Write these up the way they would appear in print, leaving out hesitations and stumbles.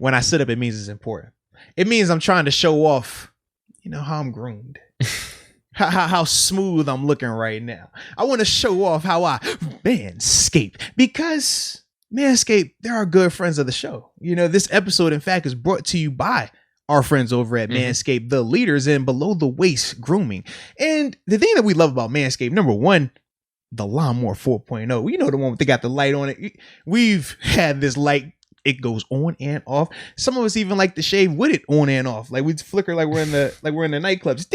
when I sit up, it means it's important. It means I'm trying to show off, how I'm groomed. how smooth I'm looking right now. I want to show off how I Manscaped, because Manscaped, they're our good friends of the show. This episode, in fact, is brought to you by our friends over at Manscaped, the leaders in below the waist grooming. And the thing that we love about Manscaped, number one, the Lawnmower 4.0. The one they got the light on it. We've had this light. It goes on and off. Some of us even like to shave with it on and off. Like we flicker like we're in the nightclubs.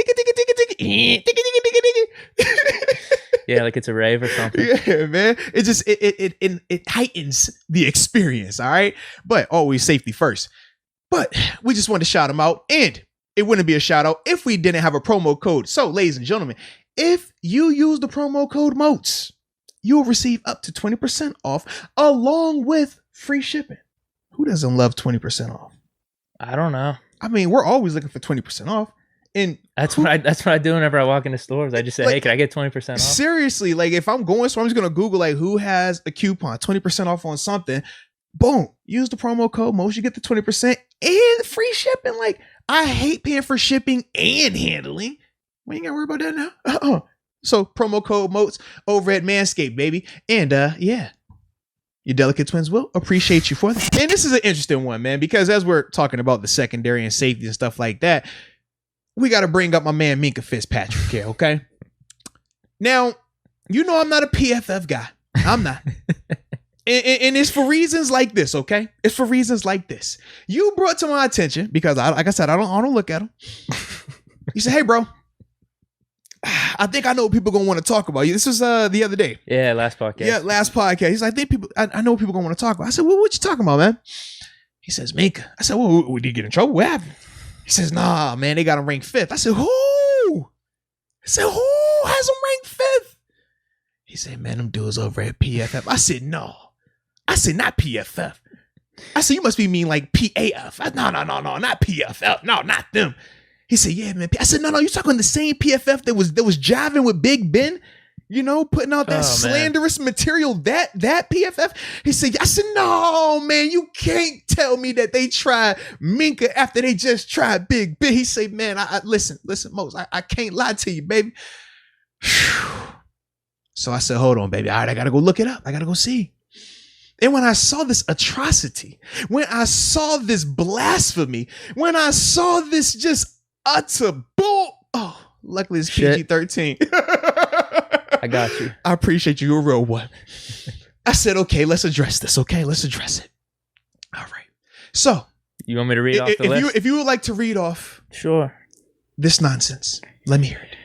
Yeah, like it's a rave or something. Yeah, man. It just it heightens the experience. All right, but always safety first. But we just wanted to shout them out, and it wouldn't be a shout out if we didn't have a promo code. So, ladies and gentlemen, if you use the promo code MOATS, you'll receive up to 20% off along with free shipping. Who doesn't love 20% off? I don't know. I mean, we're always looking for 20% off. And that's what I do whenever I walk into stores. I just say, hey, can I get 20% off? Seriously, like if I'm going, so I'm just going to Google like who has a coupon, 20% off on something. Boom. Use the promo code MOATS. You get the 20% and free shipping. Like, I hate paying for shipping and handling. We ain't got to worry about that now. So promo code MOATS over at Manscaped, baby. And yeah. Your delicate twins will appreciate you for that. And this is an interesting one, man, because as we're talking about the secondary and safety and stuff like that, we got to bring up my man Minkah Fitzpatrick here, okay? Now, I'm not a PFF guy. I'm not. and it's for reasons like this, okay? It's for reasons like this. You brought to my attention, because like I said, I don't look at them. You said, hey, bro, I think I know what people gonna want to talk about. This was the other day. Yeah, last podcast. Yeah, last podcast. He's like, I know what people gonna want to talk about. I said, well, what you talking about, man? He says, Minkah. I said, well, did you get in trouble? What happened? He says, nah, man, they got him ranked 5th. I said, who? I said, who has him ranked 5th? He said, man, them dudes over at PFF. I said, no. I said, not PFF. I said, you must be mean like PAF. No, not PFF. No, not them. He said, yeah, man. I said, no, you talking the same PFF that was jiving with Big Ben, putting out that slanderous material, that PFF. He said, I said, no, man, you can't tell me that they tried Minkah after they just tried Big Ben. He said, man, I listen, Mose, I can't lie to you, baby. So I said, hold on, baby. All right, I got to go look it up. I got to go see. And when I saw this atrocity, when I saw this blasphemy, when I saw this just utter bull. Oh, luckily it's PG-13. I got you. I appreciate you. You're a real one. I said, okay, let's address this. Okay, let's address it. All right. So, you want me to read off the list? If you would like to read off sure this nonsense, let me hear it.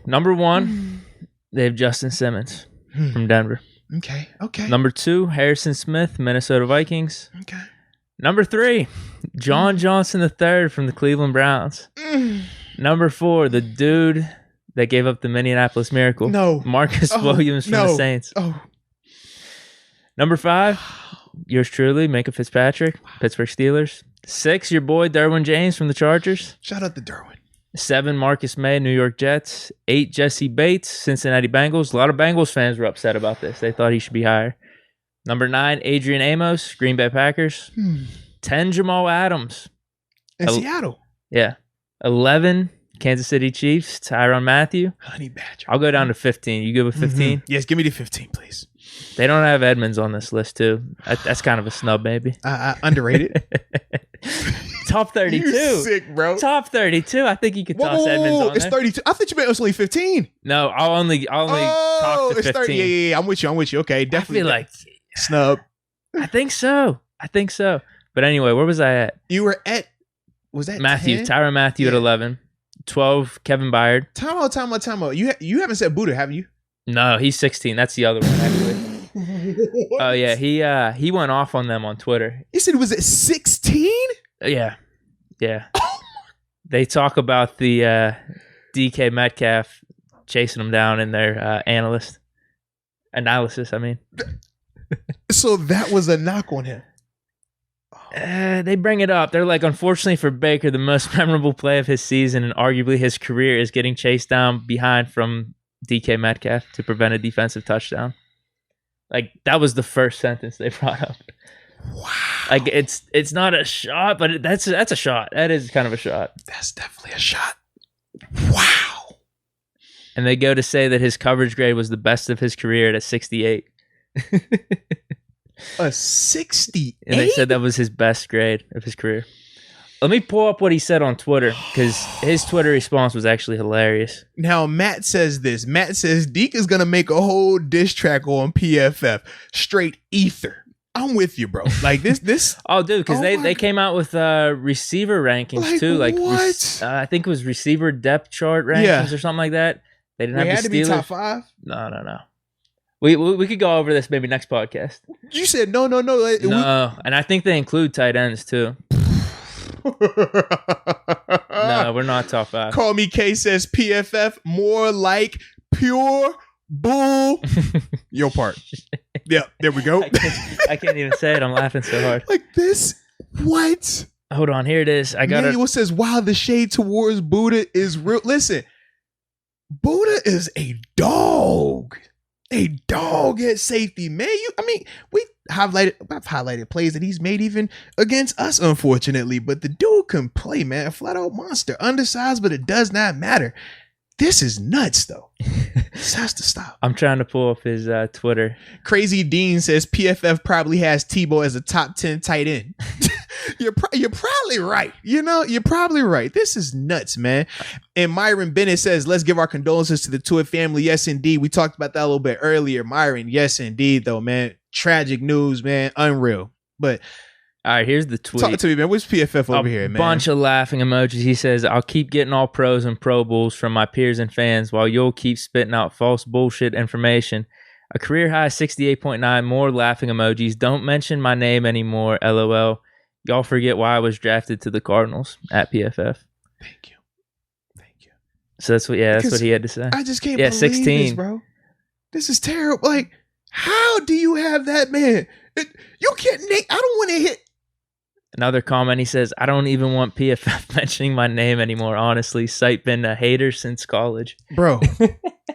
Number 1, they have Justin Simmons from Denver. Okay. Number 2, Harrison Smith, Minnesota Vikings. Okay. Number 3, John Johnson III from the Cleveland Browns. Number 4, the dude that gave up the Minneapolis Miracle. No. Marcus Williams from the Saints. Number 5, yours truly, Minkah Fitzpatrick, Pittsburgh Steelers. 6, your boy Derwin James from the Chargers. Shout out to Derwin. 7, Marcus May, New York Jets. 8, Jesse Bates, Cincinnati Bengals. A lot of Bengals fans were upset about this. They thought he should be higher. Number 9, Adrian Amos, Green Bay Packers. 10, Jamal Adams. In Seattle. Yeah. 11, Kansas City Chiefs, Tyrann Mathieu. Honey Badger. I'll go down to 15. You good with 15? Yes, give me the 15, please. They don't have Edmonds on this list, too. That's kind of a snub, maybe. Underrated. Top 32. You sick, bro. Top 32. I think you could toss Edmonds on it's there. 32. I thought you meant it was only 15. No, I'll only talk to 15. 30. Yeah, I'm with you. Okay, definitely. I feel like snub. I think so. But anyway, where was I at? You were at, was that Matthew, 10? Tyrann Mathieu at 11. 12, Kevin Byard. Time out. You haven't said Buddha, have you? No, he's 16. That's the other one, actually. Oh, yeah. He went off on them on Twitter. He said, was it 16? Yeah. They talk about the DK Metcalf chasing him down in their analysis, I mean. So that was a knock on him. They bring it up. They're like, unfortunately for Baker, the most memorable play of his season and arguably his career is getting chased down behind from DK Metcalf to prevent a defensive touchdown. Like, that was the first sentence they brought up. Wow. Like it's not a shot, but that's a shot. That is kind of a shot. That's definitely a shot. Wow. And they go to say that his coverage grade was the best of his career at a 68. A 68? And they said that was his best grade of his career. Let me pull up what he said on Twitter, because his Twitter response was actually hilarious. Now, Matt says this. Matt says, Deke is going to make a whole diss track on PFF. Straight ether. I'm with you, bro. Like, this. Oh, dude, because they came out with receiver rankings, too. Like, what? I think it was receiver depth chart rankings or something like that. They didn't have the Steelers. To be top 5? No. We could go over this maybe next podcast. You said no. No, and I think they include tight ends, too. No, we're not top 5. Call me K says PFF, more like pure bull. Your part. Yeah, there we go. I can't even say it. I'm laughing so hard. Like this? What? Hold on, here it is. I got it. Manuel says, wow, the shade towards Buddha is real. Listen, Buddha is a dog. A dog at safety, man. I've highlighted plays that he's made even against us, unfortunately. But the dude can play, man. A flat out monster. Undersized, but it does not matter. This is nuts, though. This has to stop. I'm trying to pull up his Twitter. Crazy Dean says PFF probably has Tebow as a top 10 tight end. You're probably right. You're probably right. This is nuts, man. And Myron Bennett says, let's give our condolences to the Tuitt family. Yes, indeed. We talked about that a little bit earlier. Myron, yes, indeed, though, man. Tragic news, man. Unreal. But all right, here's the tweet. Talk to me, man. What's PFF over here, man? Bunch of laughing emojis. He says, I'll keep getting all pros and Pro Bowls from my peers and fans while you'll keep spitting out false bullshit information. A career high 68.9, more laughing emojis. Don't mention my name anymore, LOL. Y'all forget why I was drafted to the Cardinals at PFF. Thank you. So that's what he had to say. I just can't believe 16. This, bro. This is terrible. Like, how do you have that, man? You can't, Nate. I don't want to hit. Another comment, he says, I don't even want PFF mentioning my name anymore, honestly. Site been a hater since college. Bro,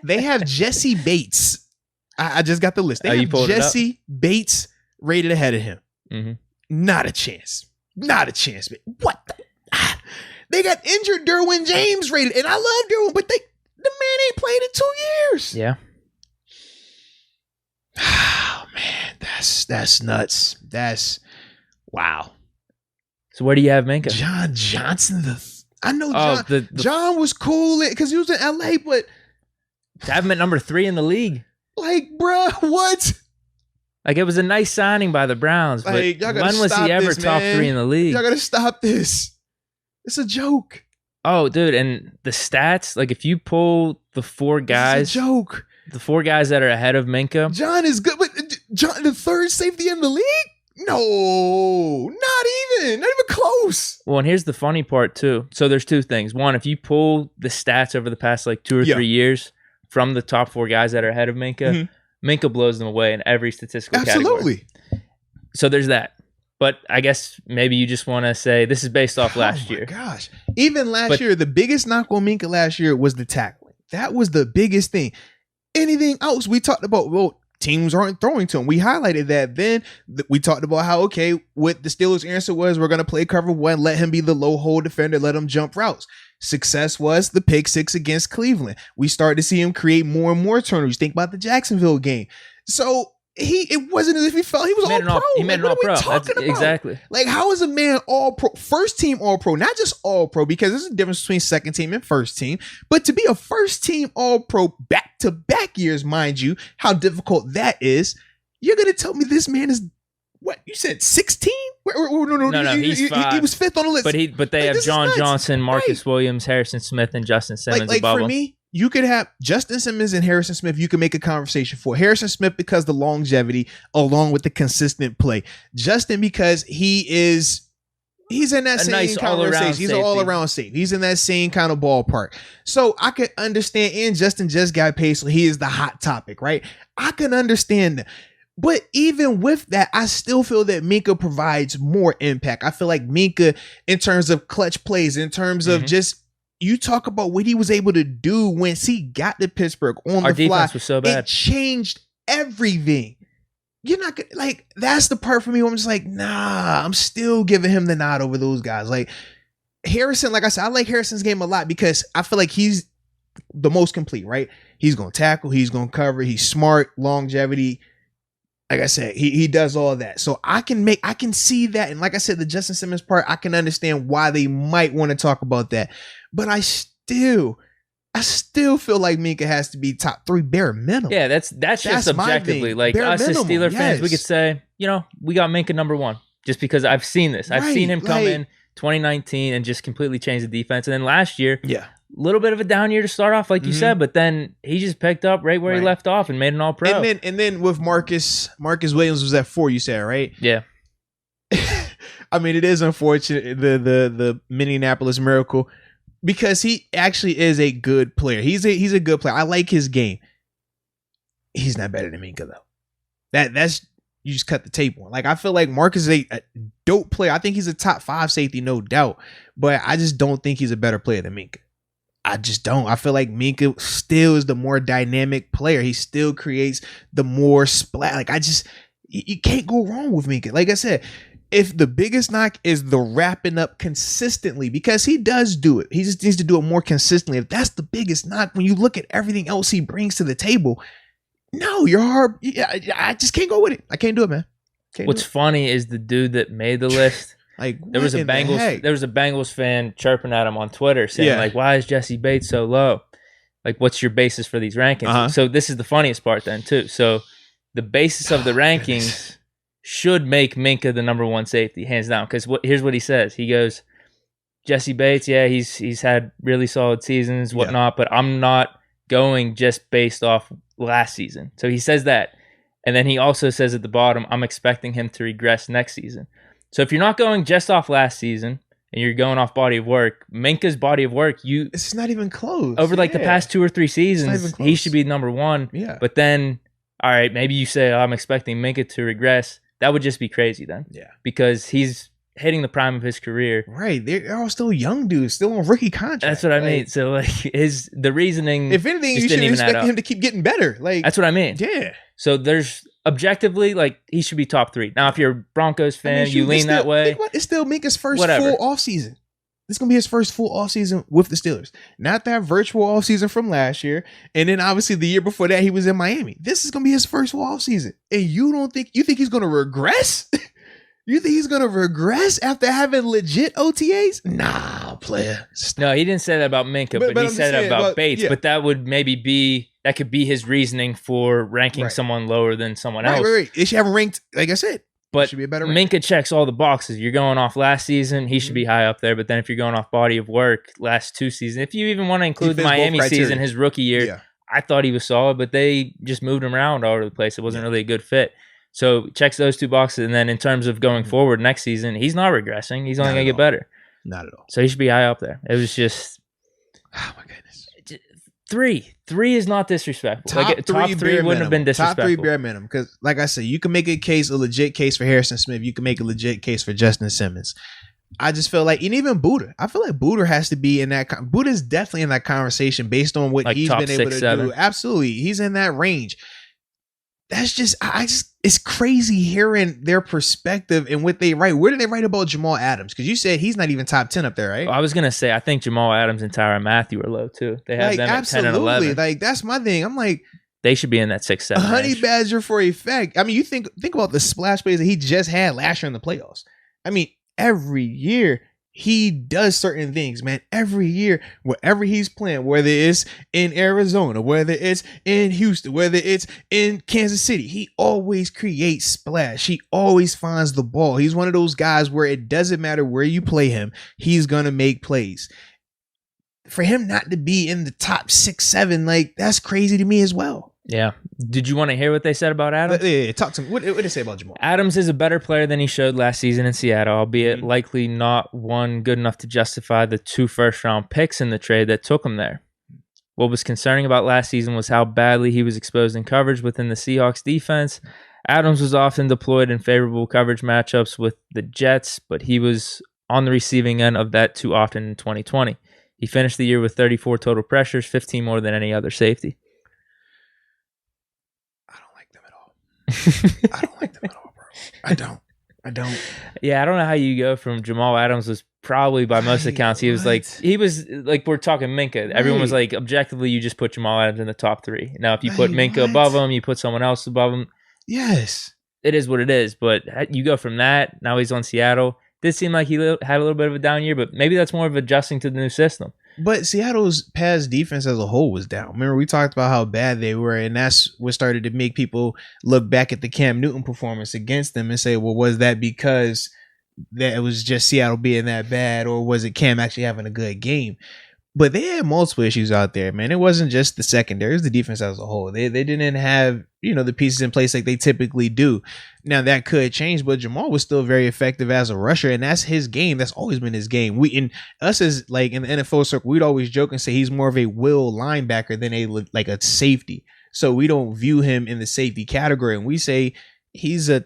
they have Jesse Bates. I just got the list. They have Jesse Bates rated ahead of him. Mm-hmm. Not a chance. Man. What the? They got injured Derwin James rated. And I love Derwin, but the man ain't played in 2 years. Yeah. Oh, man. That's nuts. That's wow. So where do you have Minkah? John Johnson. I know John. John was cool because he was in LA, but to have him at number 3 in the league. Like, bruh, what? Like, it was a nice signing by the Browns, but when was he ever top 3 in the league? Y'all gotta stop this. It's a joke. Oh, dude, and the stats, like if you pull the 4 guys, it's a joke. The 4 guys that are ahead of Minkah. John is good, but John, the 3rd safety in the league? No, not even close. Well, and here's the funny part too. So there's 2 things. One, if you pull the stats over the past like 2 or 3 years from the top 4 guys that are ahead of Minkah, Minkah blows them away in every statistical category. So there's that. But I guess maybe you just want to say this is based off last year. Oh my gosh. Even last year, the biggest knock on Minkah last year was the tackling. That was the biggest thing. Anything else we talked about, well, teams aren't throwing to him. We highlighted that. Then we talked about how, okay, what the Steelers' answer was, we're going to play cover 1, let him be the low hole defender, let him jump routes. Success was the pick 6 against Cleveland. We started to see him create more and more turnovers. Think about the Jacksonville game. So it wasn't as if he felt he was all pro. He made an all pro. Exactly. Like, how is a man all pro, first team all pro, not just all pro, because there's a difference between second team and first team, but to be a first team all pro back to back years, mind you, how difficult that is. You're going to tell me this man is what you said, 16? No, he's 5. He was 5th on the list. But they have John Johnson, Marcus Williams, Harrison Smith, and Justin Simmons above him. For me, you could have Justin Simmons and Harrison Smith. You can make a conversation for Harrison Smith because the longevity, along with the consistent play. Justin because he's in that same conversation. He's an all-around safety. He's in that same kind of ballpark. So I could understand. And Justin just got paid, so he is the hot topic, right? I can understand that. But even with that, I still feel that Minkah provides more impact. I feel like Minkah, in terms of clutch plays, in terms of just, you talk about what he was able to do once he got to Pittsburgh on the fly. Our defense was so bad. It changed everything. you're not gonna, like, that's the part for me where I'm just like, nah, I'm still giving him the nod over those guys. Like Harrison, like I said, I like Harrison's game a lot because I feel like he's the most complete, right? He's gonna tackle, he's gonna cover, he's smart, longevity. Like I said, he does all that. So I can see that. And like I said, the Justin Simmons part, I can understand why they might want to talk about that. But I still feel like Minkah has to be top 3 bare minimum. Yeah, that's just objectively. Like bare us minimum, as Steeler fans, we could say, we got Minkah number 1 just because I've seen this. I've seen him come in 2019 and just completely change the defense. And then last year, a little bit of a down year to start off, like you said, but then he just picked up right where he left off and made an all-pro. And then with Marcus Williams was at 4, you said, right? Yeah. I mean, it is unfortunate, the Minneapolis Miracle, because he actually is a good player. He's a good player. I like his game. He's not better than Minkah though. That's you just cut the tape on. Like I feel like Marcus is a dope player. I think he's a top 5 safety, no doubt. But I just don't think he's a better player than Minkah. I just don't. I feel like Minkah still is the more dynamic player. He still creates the more splat. Like you can't go wrong with Minkah. Like I said, if the biggest knock is the wrapping up consistently, because he does do it. He just needs to do it more consistently. If that's the biggest knock, when you look at everything else he brings to the table, no, you're hard. I just can't go with it. I can't do it, man. What's funny is the dude that made the list. Like there was a Bengals fan chirping at him on Twitter saying like, why is Jesse Bates so low? Like, what's your basis for these rankings? So this is the funniest part then too. So the basis of the rankings should make Minkah the number 1 safety, hands down. Because here's what he says. He goes, Jesse Bates, he's had really solid seasons, whatnot, but I'm not going just based off last season. So he says that. And then he also says at the bottom, I'm expecting him to regress next season. So if you're not going just off last season and you're going off body of work, Minkah's body of work, it's not even close. Over like the past 2 or 3 seasons, he should be number 1. Yeah. But then, all right, maybe you say, I'm expecting Minkah to regress. That would just be crazy then. Yeah. Because he's hitting the prime of his career. Right. They're all still young dudes, still on rookie contract. That's what I mean. So like the reasoning, if anything, you should expect him to keep getting better. Like that's what I mean. Yeah. So there's objectively, like, he should be top 3. Now, if you're a Broncos fan, you lean that way. It's still Minkah's first full offseason. This is going to be his first full offseason with the Steelers. Not that virtual offseason from last year. And then obviously the year before that, he was in Miami. This is going to be his first full offseason. And you think he's going to regress? You think he's going to regress after having legit OTAs? Nah, player. Stop. No, he didn't say that about Minkah, but he said that about Bates. Yeah. But that would maybe be, that could be his reasoning for ranking someone lower than someone else. Right. They should have him ranked, like I said. But should be a better Minkah checks all the boxes. You're going off last season, he should be high up there. But then if you're going off body of work, last 2 seasons, if you even want to include the Miami season, his rookie year, I thought he was solid, but they just moved him around all over the place. It wasn't really a good fit. So checks those 2 boxes. And then in terms of going forward next season, he's not regressing. He's only going to get better. Not at all. So he should be high up there. It was just... Oh, my goodness. 3 is not disrespectful. Top 3 wouldn't have been disrespectful. Top 3 bare minimum. Because, like I said, you can make a legit case for Harrison Smith. You can make a legit case for Justin Simmons. I just feel like, and even Buddha. I feel like Buddha has to be in that. Buddha's definitely in that conversation based on what he's been able to do. Absolutely, he's in that range. That's just, it's crazy hearing their perspective and what they write. Where did they write about Jamal Adams? Because you said he's not even top 10 up there, right? Well, I was going to say, I think Jamal Adams and Tyrann Mathieu are low too. They have them at 10 and 11. Like, that's my thing. I'm like, they should be in that 6-7 a honey range. badger for a fact. I mean, you think about the splash plays that he just had last year in the playoffs. I mean, every year he does certain things, man. Every year, wherever he's playing, whether it's in Arizona, whether it's in Houston, whether it's in Kansas City, he always creates splash. He always finds the ball. He's one of those guys where it doesn't matter where you play him, he's going to make plays. For him not to be in the top 6, 7, like, that's crazy to me as well. Yeah. Did you want to hear what they said about Adams? Yeah, talk to me. What did they say about Jamal? Adams is a better player than he showed last season in Seattle, albeit likely not one good enough to justify the 2 first-round picks in the trade that took him there. What was concerning about last season was how badly he was exposed in coverage within the Seahawks defense. Adams was often deployed in favorable coverage matchups with the Jets, but he was on the receiving end of that too often in 2020. He finished the year with 34 total pressures, 15 more than any other safety. I don't like them at all, bro. I don't. Yeah, I don't know how you go from Jamal Adams was probably by most accounts he was like we're talking Minkah. Everyone was like objectively you just put Jamal Adams in the top 3. Now if you put Minkah above him, you put someone else above him. Yes. It is what it is, but you go from that, now he's on Seattle. Did seem like he had a little bit of a down year, but maybe that's more of adjusting to the new system. But Seattle's pass defense as a whole was down. Remember, we talked about how bad they were, and that's what started to make people look back at the Cam Newton performance against them and say, well, was that because that it was just Seattle being that bad, or was it Cam actually having a good game? But they had multiple issues out there, man. It wasn't just the secondary, it was the defense as a whole. They didn't have, the pieces in place like they typically do. Now that could change, but Jamal was still very effective as a rusher, and that's his game. That's always been his game. We in us as like in the NFL circle, we'd always joke and say he's more of a will linebacker than a safety. So we don't view him in the safety category, and we say he's a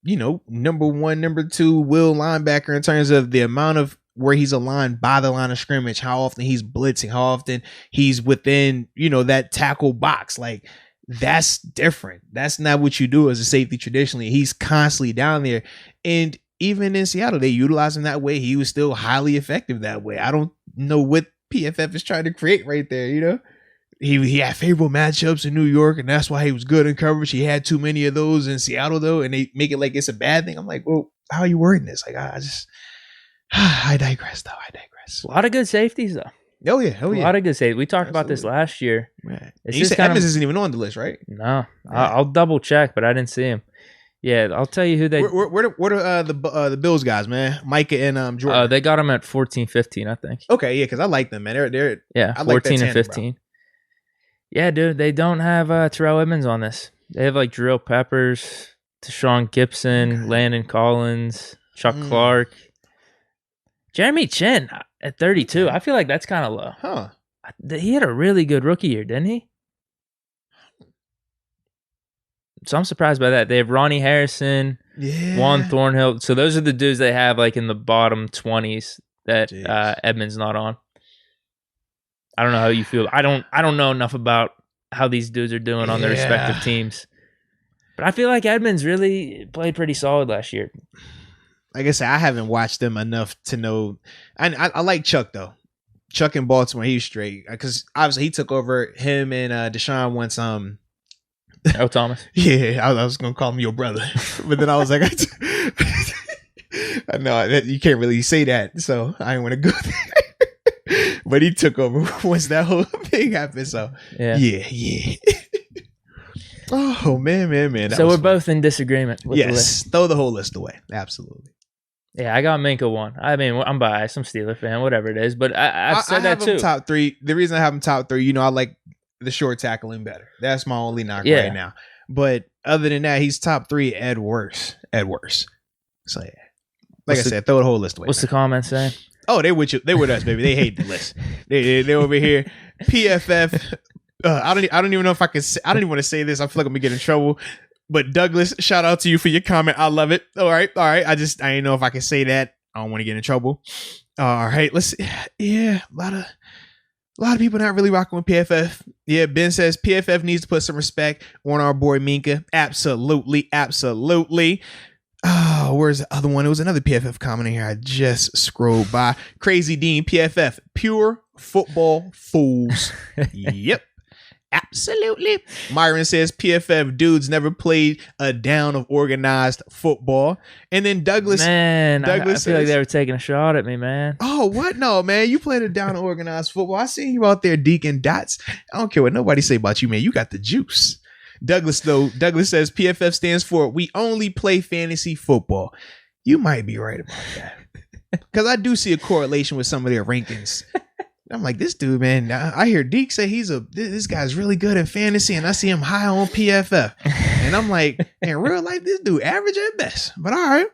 number 1, number 2 will linebacker in terms of the amount of where he's aligned by the line of scrimmage, how often he's blitzing, how often he's within, that tackle box. Like, that's different. That's not what you do as a safety traditionally. He's constantly down there. And even in Seattle, they utilize him that way. He was still highly effective that way. I don't know what PFF is trying to create right there, He had favorable matchups in New York, and that's why he was good in coverage. He had too many of those in Seattle, though, and they make it like it's a bad thing. I'm like, well, how are you wording this? Like, I digress, though. A lot of good safeties, though. Oh, yeah. A lot of good safeties. We talked about this last year. Right. You said Evans isn't even on the list, right? No. Right. I'll double check, but I didn't see him. Yeah, I'll tell you who they... What are the Bills guys, man? Micah and Jordan. They got him at 14, 15, I think. Okay, yeah, because I like them, man. They're I 14 like that and 15. Bro. Yeah, dude, they don't have Terrell Edmonds on this. They have like Drill Peppers, Deshaun Gibson, Landon Collins, Chuck Clark. Jeremy Chin at 32. I feel like that's kind of low. Huh. He had a really good rookie year, didn't he? So I'm surprised by that. They have Ronnie Harrison, Juan Thornhill. So those are the dudes they have like in the bottom 20s that Edmonds not on. I don't know how you feel. I don't know enough about how these dudes are doing on their respective teams. But I feel like Edmonds really played pretty solid last year. Like I said, I haven't watched them enough to know. I like Chuck, though. Chuck in Baltimore, he's straight. Because obviously he took over him and Deshaun once. Oh, Thomas? Yeah, I was going to call him your brother. But then I was like, I know you can't really say that. So I didn't want to go there. But he took over once that whole thing happened. So yeah. Oh, man. So we're both in disagreement with the list. Throw the whole list away. Absolutely. Yeah, I got Minkah 1. I mean, I'm biased. I'm Steeler fan, whatever it is. But I've said that too. Top 3. The reason I have him top 3, I like the short tackling better. That's my only knock right now. But other than that, he's top 3 at worst. So yeah. Like I said, throw the whole list away. What's the comment saying? Oh, they with you. They with us, baby. They hate the list. They over here. PFF. I don't even know if I can say, I don't even want to say this. I feel like I'm gonna get in trouble. But Douglas, shout out to you for your comment. I love it. All right. I ain't know if I can say that. I don't want to get in trouble. All right. Let's see. Yeah, a lot of people not really rocking with PFF. Yeah, Ben says PFF needs to put some respect on our boy Minkah. Absolutely. Oh, where's the other one? It was another PFF comment here. I just scrolled by. Crazy Dean, PFF, pure football fools. Yep. Absolutely. Myron says PFF dudes never played a down of organized football. And then Douglas. Man, I feel like they were taking a shot at me, man. Oh, what? No, man. You played a down of organized football. I seen you out there deacon dots. I don't care what nobody say about you, man. You got the juice. Douglas says PFF stands for we only play fantasy football. You might be right about that. Because I do see a correlation with some of their rankings. I'm like, this dude, man, I hear Deke say this guy's really good in fantasy, and I see him high on PFF. And I'm like, in real life, this dude average at best. But all right.